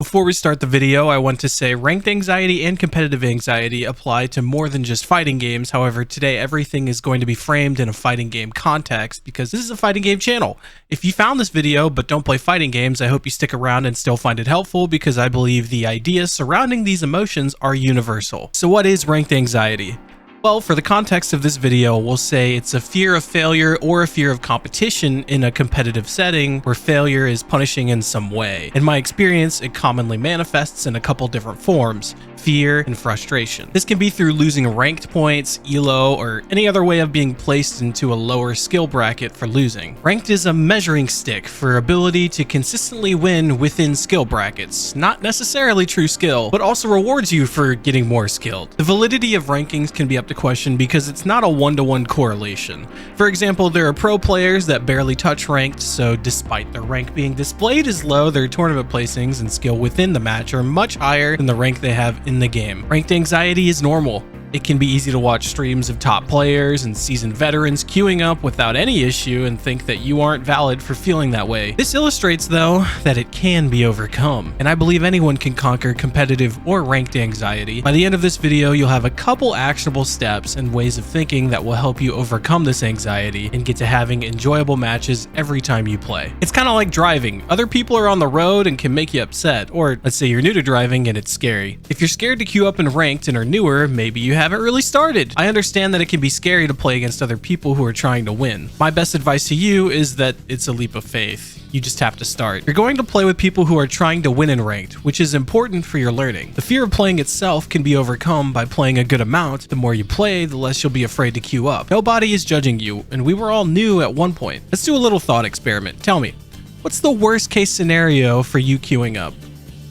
Before we start the video, I want to say ranked anxiety and competitive anxiety apply to more than just fighting games. However, today everything is going to be framed in a fighting game context because this is a fighting game channel. If you found this video but don't play fighting games, I hope you stick around and still find it helpful because I believe the ideas surrounding these emotions are universal. So what is ranked anxiety? Well, for the context of this video, we'll say it's a fear of failure or a fear of competition in a competitive setting where failure is punishing in some way. In my experience, it commonly manifests in a couple different forms: fear and frustration. This can be through losing ranked points, elo, or any other way of being placed into a lower skill bracket for losing. Ranked is a measuring stick for ability to consistently win within skill brackets. Not necessarily true skill, but also rewards you for getting more skilled. The validity of rankings can be up to question because it's not a one-to-one correlation. For example, there are pro players that barely touch ranked, so despite their rank being displayed as low, their tournament placings and skill within the match are much higher than the rank they have in the game. Ranked anxiety is normal. It can be easy to watch streams of top players and seasoned veterans queuing up without any issue and think that you aren't valid for feeling that way. This illustrates, though, that it can be overcome, and I believe anyone can conquer competitive or ranked anxiety. By the end of this video, you'll have a couple actionable steps and ways of thinking that will help you overcome this anxiety and get to having enjoyable matches every time you play. It's kind of like driving. Other people are on the road and can make you upset, or let's say you're new to driving and it's scary. If you're scared to queue up in ranked and are newer, maybe you haven't really started. I understand that it can be scary to play against other people who are trying to win. My best advice to you is that it's a leap of faith. You just have to start. You're going to play with people who are trying to win in ranked, which is important for your learning. The fear of playing itself can be overcome by playing a good amount. The more you play, the less you'll be afraid to queue up. Nobody is judging you, and we were all new at one point. Let's do a little thought experiment. Tell me, what's the worst case scenario for you queuing up?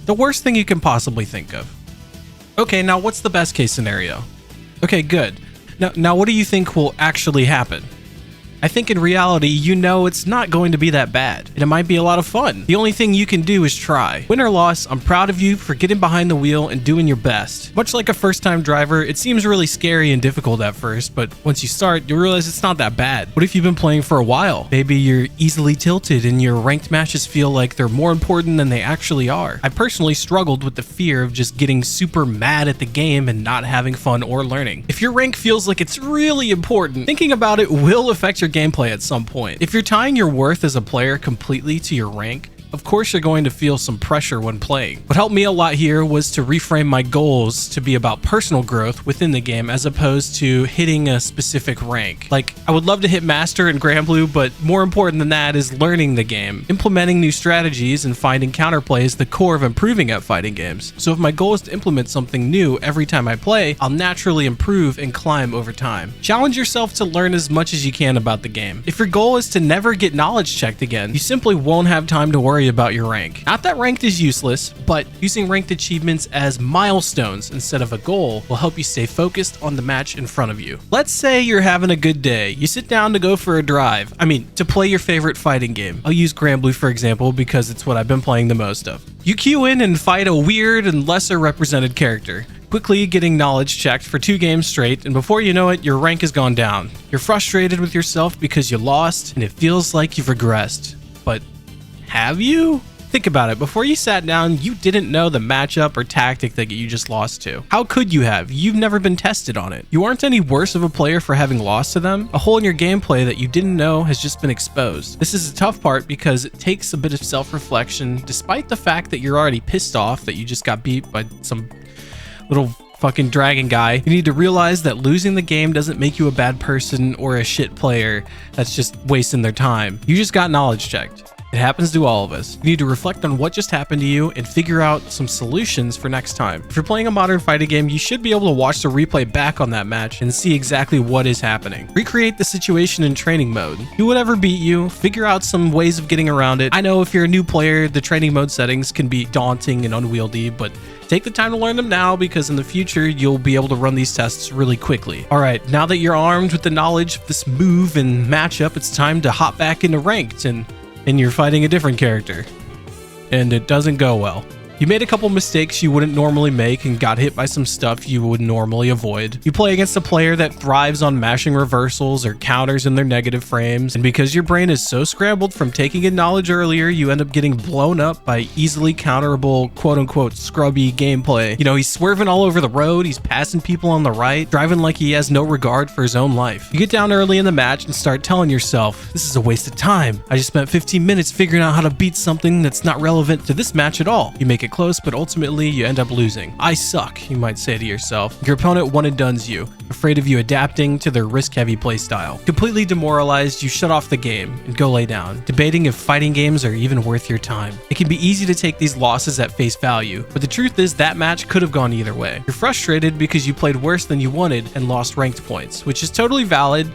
The worst thing you can possibly think of. Okay, now what's the best case scenario? Okay, good. Now what do you think will actually happen? I think in reality, you know it's not going to be that bad, and it might be a lot of fun. The only thing you can do is try. Win or loss, I'm proud of you for getting behind the wheel and doing your best. Much like a first-time driver, it seems really scary and difficult at first, but once you start, you'll realize it's not that bad. What if you've been playing for a while? Maybe you're easily tilted and your ranked matches feel like they're more important than they actually are. I personally struggled with the fear of just getting super mad at the game and not having fun or learning. If your rank feels like it's really important, thinking about it will affect your gameplay at some point. If you're tying your worth as a player completely to your rank, of course you're going to feel some pressure when playing. What helped me a lot here was to reframe my goals to be about personal growth within the game as opposed to hitting a specific rank. Like, I would love to hit Master and Grand Blue, but more important than that is learning the game. Implementing new strategies and finding counterplay is the core of improving at fighting games. So if my goal is to implement something new every time I play, I'll naturally improve and climb over time. Challenge yourself to learn as much as you can about the game. If your goal is to never get knowledge checked again, you simply won't have time to worry about your rank. Not that ranked is useless, but using ranked achievements as milestones instead of a goal will help you stay focused on the match in front of you. Let's say you're having a good day. You sit down to go for a drive. To play your favorite fighting game. I'll use Grand Blue for example because it's what I've been playing the most of. You queue in and fight a weird and lesser represented character, quickly getting knowledge checked for 2 games straight, and before you know it, your rank has gone down. You're frustrated with yourself because you lost, and it feels like you've regressed. But have you? Think about it. Before you sat down, you didn't know the matchup or tactic that you just lost to. How could you have? You've never been tested on it. You aren't any worse of a player for having lost to them. A hole in your gameplay that you didn't know has just been exposed. This is a tough part because it takes a bit of self-reflection, despite the fact that you're already pissed off that you just got beat by some little fucking dragon guy. You need to realize that losing the game doesn't make you a bad person or a shit player that's just wasting their time. You just got knowledge checked. It happens to all of us. You need to reflect on what just happened to you and figure out some solutions for next time. If you're playing a modern fighting game, you should be able to watch the replay back on that match and see exactly what is happening. Recreate the situation in training mode. Do whatever beat you, figure out some ways of getting around it. I know if you're a new player, the training mode settings can be daunting and unwieldy, but take the time to learn them now because in the future, you'll be able to run these tests really quickly. All right, now that you're armed with the knowledge of this move and matchup, it's time to hop back into ranked and you're fighting a different character. And it doesn't go well. You made a couple mistakes you wouldn't normally make and got hit by some stuff you would normally avoid. You play against a player that thrives on mashing reversals or counters in their negative frames, and because your brain is so scrambled from taking in knowledge earlier, you end up getting blown up by easily counterable, quote-unquote scrubby gameplay. You know, he's swerving all over the road, he's passing people on the right, driving like he has no regard for his own life. You get down early in the match and start telling yourself, this is a waste of time. I just spent 15 minutes figuring out how to beat something that's not relevant to this match at all. You make it close, but ultimately you end up losing. I suck, you might say to yourself. Your opponent one and dones you, afraid of you adapting to their risk-heavy playstyle. Completely demoralized, you shut off the game and go lay down, debating if fighting games are even worth your time. It can be easy to take these losses at face value, but the truth is that match could have gone either way. You're frustrated because you played worse than you wanted and lost ranked points, which is totally valid,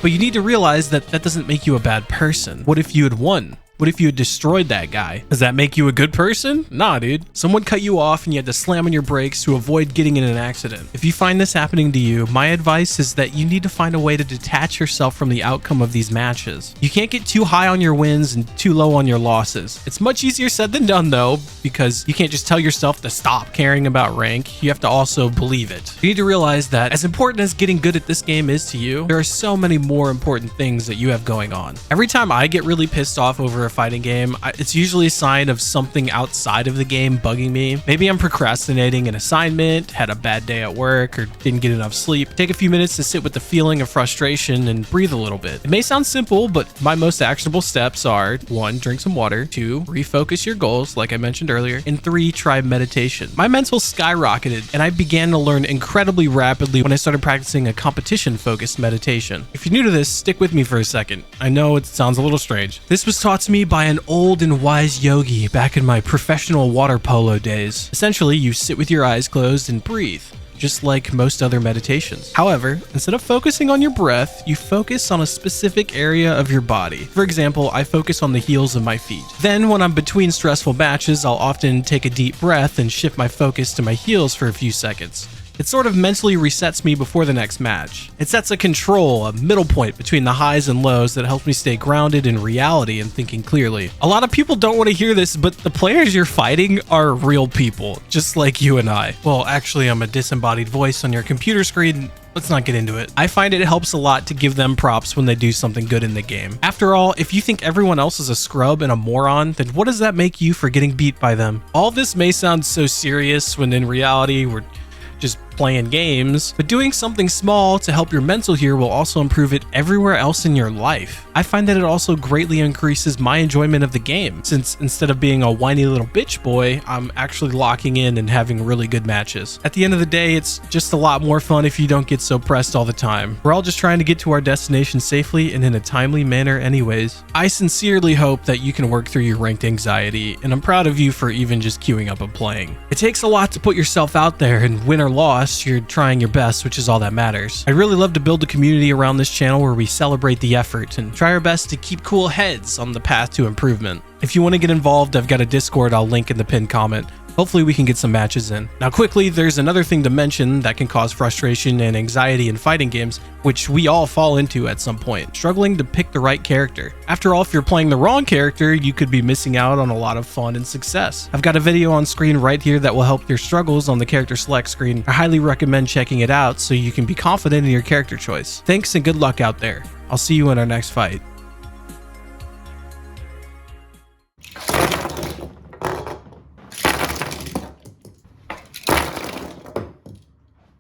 but you need to realize that that doesn't make you a bad person. What if you had won? What if you had destroyed that guy? Does that make you a good person? Nah, dude. Someone cut you off and you had to slam on your brakes to avoid getting in an accident. If you find this happening to you, my advice is that you need to find a way to detach yourself from the outcome of these matches. You can't get too high on your wins and too low on your losses. It's much easier said than done though, because you can't just tell yourself to stop caring about rank. You have to also believe it. You need to realize that as important as getting good at this game is to you, there are so many more important things that you have going on. Every time I get really pissed off over a fighting game, it's usually a sign of something outside of the game bugging me. Maybe I'm procrastinating an assignment, had a bad day at work, or didn't get enough sleep. Take a few minutes to sit with the feeling of frustration and breathe a little bit. It may sound simple, but my most actionable steps are 1. Drink some water, 2. Refocus your goals, like I mentioned earlier, and 3. Try meditation. My mental skyrocketed, and I began to learn incredibly rapidly when I started practicing a competition-focused meditation. If you're new to this, stick with me for a second. I know it sounds a little strange. This was taught to me by an old and wise yogi back in my professional water polo days. Essentially, you sit with your eyes closed and breathe, just like most other meditations. However, instead of focusing on your breath, you focus on a specific area of your body. For example, I focus on the heels of my feet. Then, when I'm between stressful matches, I'll often take a deep breath and shift my focus to my heels for a few seconds. It sort of mentally resets me before the next match. It sets a control, a middle point between the highs and lows that helps me stay grounded in reality and thinking clearly. A lot of people don't want to hear this, but the players you're fighting are real people, just like you and I. Well, actually, I'm a disembodied voice on your computer screen. Let's not get into it. I find it helps a lot to give them props when they do something good in the game. After all, if you think everyone else is a scrub and a moron, then what does that make you for getting beat by them? All this may sound so serious when in reality, we're just playing games, but doing something small to help your mental here will also improve it everywhere else in your life. I find that it also greatly increases my enjoyment of the game, since instead of being a whiny little bitch boy, I'm actually locking in and having really good matches. At the end of the day, it's just a lot more fun if you don't get so pressed all the time. We're all just trying to get to our destination safely and in a timely manner anyways. I sincerely hope that you can work through your ranked anxiety, and I'm proud of you for even just queuing up and playing. It takes a lot to put yourself out there, and win or loss, you're trying your best, which is all that matters. I'd really love to build a community around this channel where we celebrate the effort and try our best to keep cool heads on the path to improvement. If you want to get involved, I've got a Discord I'll link in the pinned comment. Hopefully we can get some matches in. Now quickly, there's another thing to mention that can cause frustration and anxiety in fighting games, which we all fall into at some point, struggling to pick the right character. After all, if you're playing the wrong character, you could be missing out on a lot of fun and success. I've got a video on screen right here that will help your struggles on the character select screen. I highly recommend checking it out so you can be confident in your character choice. Thanks and good luck out there. I'll see you in our next fight.